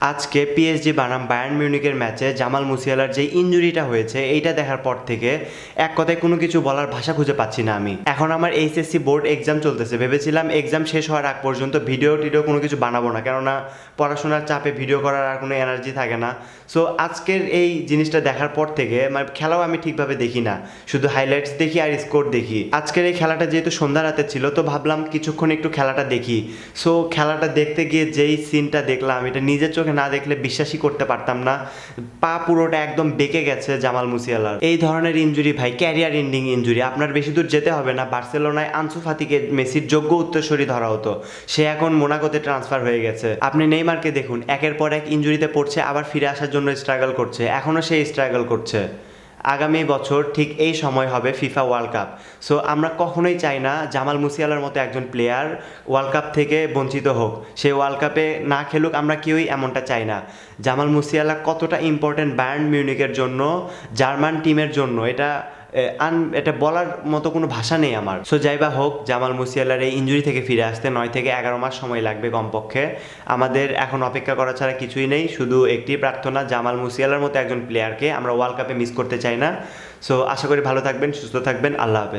আজকে পিএসজি বনাম বায়ার্ন মিউনিখের ম্যাচে জামাল মুসিয়ালার যে ইনজুরিটা হয়েছে এইটা দেখার পর থেকে এক কথায় কোনো কিছু বলার ভাষা খুঁজে পাচ্ছি না আমি। এখন আমার এইচএসসি বোর্ড এক্সাম চলতেছে, ভেবেছিলাম এক্সাম শেষ হওয়ার আগ পর্যন্ত ভিডিও টিডিও কোনো কিছু বানাবো না, কেননা পড়াশোনার চাপে ভিডিও করার আর কোনো এনার্জি থাকে না। সো আজকের এই জিনিসটা দেখার পর থেকে মানে খেলাও আমি ঠিকভাবে দেখি না, শুধু হাইলাইটস দেখি আর স্কোর দেখি। আজকের এই খেলাটা যেহেতু সন্ধ্যা রাতে ছিল তো ভাবলাম কিছুক্ষণ একটু খেলাটা দেখি। সো খেলাটা দেখতে গিয়ে যেই সিনটা দেখলাম এটা নিজের চোখে না দেখলে বিশ্বাসই করতে পারতাম না। পা পুরোটা একদম বেঁকে গেছে জামাল মুসিয়ালার। এই ধরনের ইনজুরি ভাই ক্যারিয়ার এন্ডিং ইনজুরি। আপনার বেশি দূর যেতে হবে না, বার্সেলোনায় আনসু ফাতিকে মেসির যোগ্য উত্তরসূরি ধরা হতো, সে এখন মোনাকোতে ট্রান্সফার হয়ে গেছে। আপনি নেইমারকে দেখুন, একের পর এক ইনজুরিতে পড়ছে, আবার ফিরে আসার জন্য স্ট্রাগল করছে, এখনও সে স্ট্রাগল করছে। আগামী বছর ঠিক এই সময় হবে ফিফা ওয়ার্ল্ড কাপ। সো আমরা কখনোই চাই না জামাল মুসিয়ালার মতো একজন প্লেয়ার ওয়ার্ল্ড কাপ থেকে বঞ্চিত হোক, সে ওয়ার্ল্ড কাপে না খেলুক, আমরা কেউই এমনটা চাই না। জামাল মুসিয়ালা কতটা ইম্পর্টেন্ট বায়ার্ন মিউনিখের জন্য, জার্মান টিমের জন্য, এটা বলার মতো কোনো ভাষা নেই আমার। সো যাই বা হোক, জামাল মুসিয়ালার এই ইনজুরি থেকে ফিরে আসতে 9 থেকে 11 মাস সময় লাগবে কমপক্ষে। আমাদের এখন অপেক্ষা করা ছাড়া কিছুই নেই, শুধু একটি প্রার্থনা, জামাল মুসিয়ালার মতো একজন প্লেয়ারকে আমরা ওয়ার্ল্ড কাপে মিস করতে চাই না। সো আশা করি ভালো থাকবেন, সুস্থ থাকবেন, আল্লাহ হাফেজ।